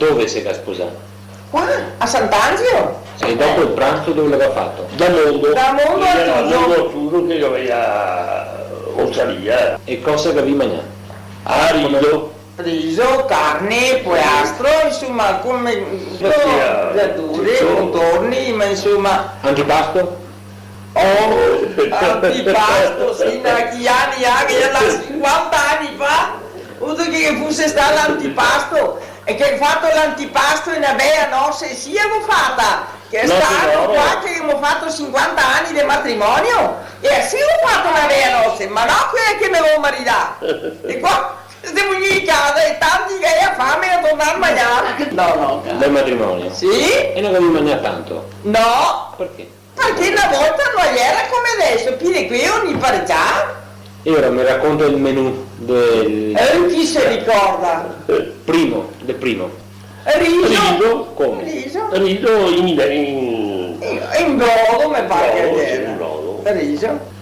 dove si era sposato? Qua, a Sant'Angelo. E dopo il pranzo dove l'aveva fatto? Da mondo. Da mondo a Era Tuso. mondo a Tuso che aveva osaria. E cosa che vi mangiato? A riso. Riso, carne, poiastro, insomma, come verdure, sì. contorni, ma insomma, Antipasto? antipasto, sì, che anni, che era 50 anni fa, uno che fosse stato l'antipasto, e che ha fatto l'antipasto in una bella noce, sì, avevo fatta, che è No, stato no. qua che abbiamo fatto 50 anni di matrimonio, e sì, ho fatto una bella noce, ma no quella che mi avevo maritato, e qua siamo venuti in casa e tanti che hai fame a tornare a mangiare. No, Del matrimonio? Sì? E non avevi mangiato tanto? No, Perché? perché una volta non era come adesso, più di qui ogni pareggiare. E ora mi racconta il menù del Chi si ricorda? primo, del primo. Riso. Riso. Come? Riso. Riso In brodo mi pare che era. in brodo. Riso.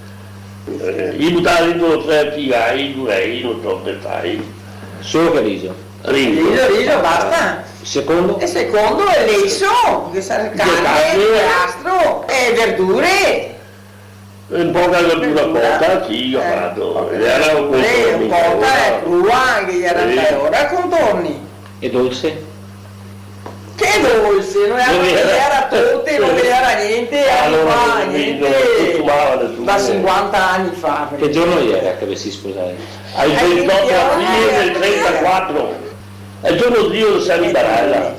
I buttare dentro 3 pigai, durei, non so che fai. Solo che riso. Riso, basta. Secondo? E secondo è lesso, che sarà carne, carne. pilastro e verdure. Un po' di verdura cotta, sì, ho fatto. Era un Un po' è crua, che era Sì. ora contorni. E dolce? Che dolce, non era tutte, non era niente, Allora, niente. non Da 50 anni fa. Che giorno era che avessi sposato? Ai 28 aprile del 34. È il giorno Dio di San Baralla.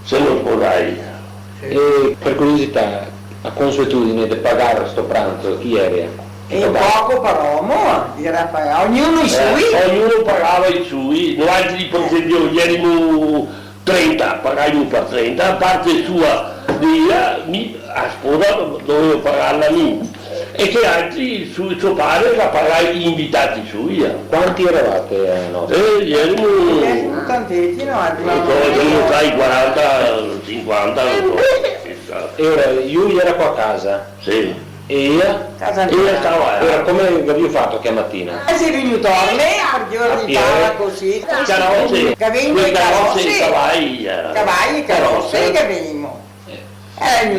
Se non sposai. E per curiosità, a consuetudine di pagare sto pranzo, chi era? E poco però, ognuno i suoi. Ognuno pagava i suoi, noi altri per esempio ieri 30, pagavamo per 30, a parte sua a sposa dovevo pagarla a me. E che altri suo padre la pagava gli invitati suoi. Quanti eravate a notte? Erano Tantetti, no? erano tra i 40, 50, non so. E ora, lui era qua a casa Sì. e io? Casa Io mia. stavo Ora, come avevi fatto che mattina? Sei venuto a me, perché ora ti parla così. Carrozze, Che vengono quei i carrozze, carrozze. i cavalli. Cavalli, carrozze, che venimo.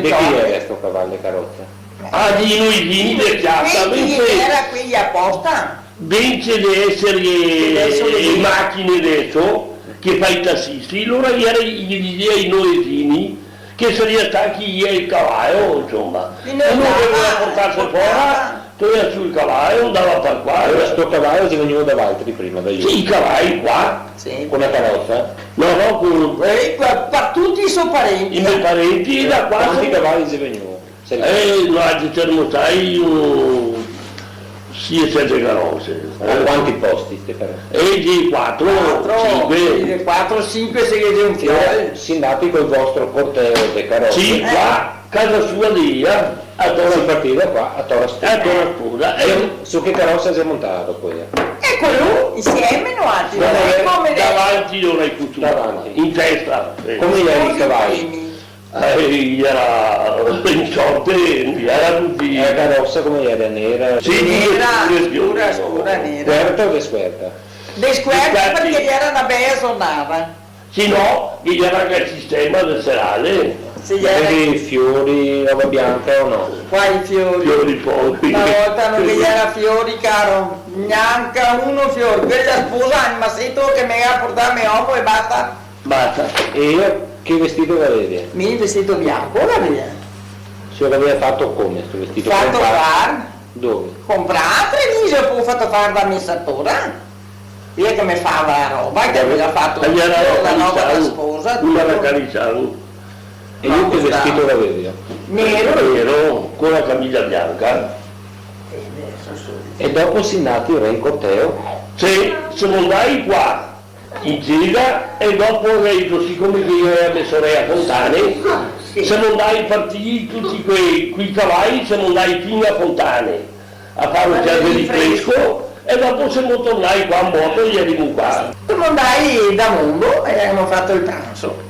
Di chi era sto cavallo e carrozza? Ah, di noi vini del piazza, Vedi che era qui apposta? vence di essere le macchine adesso che fa i tassisti, allora era i noesini che sarebbero stati io e il cavallo, insomma. E non doveva portarsi fuori, doveva sul cavallo, andava per qua. Allora sto cavallo ti veniva davanti prima da io. Sì, i cavalli qua, Sì. Con la carrozza? no, con Per tutti i suoi parenti. i miei parenti da qua. Quanti cavalli ti venivano? No, oggi c'erano 6-7 carrozze. Quanti posti te carrozze? E di 4, 5. 4, 5, 6 che un fiore. Si andati col vostro corteo di carrozze? Sì, qua, casa sua lì, a Si Torre partiva qua a Tora Sposa. Spuda. Su che carrozza si è montato poi? Eccolo, insieme no altri. No, Come davanti non hai cucito, Davanti. in testa. Come erano i cavalli? Era in sorte, era tutti. La carrozza come era? Nera? Sì, Nera, scura, nera. Squerta o desquerta? Desquerta perché era una bella giornata. Sì, no, che era anche il sistema del serale, Se gli era Avevi fiori, roba bianca o no? qua i fiori. fiori pochi. Una volta non che gli era fiori, caro. Neanche uno fiore. Quella sposa, ma sei tu che mi ha portato mio uomo e basta. Basta. E io che vestito avevi? Mi vestito bianco, la via. Se l'aveva fatto come sto vestito? Fatto Comprato? fare. Dove? Comprate lì, ho fatto fare da messatura. Io che mi fava la roba, che mi ha fatto E gli era la roba da Canisano, sposa. una da tutto. Canisano, E io che vestito l'avevi? Nero. nero, con la camicia bianca. E dopo si nati in corteo? Se non andai qua, in gira, e dopo siccome che io ero sorella Fontane, se non andai partiti tutti quei cavalli, se non andai fino a Fontane, a fare un certo di fresco, e dopo se non tornai qua a moto, gli arrivo qua. Tu non dai da mondo e abbiamo fatto il pranzo.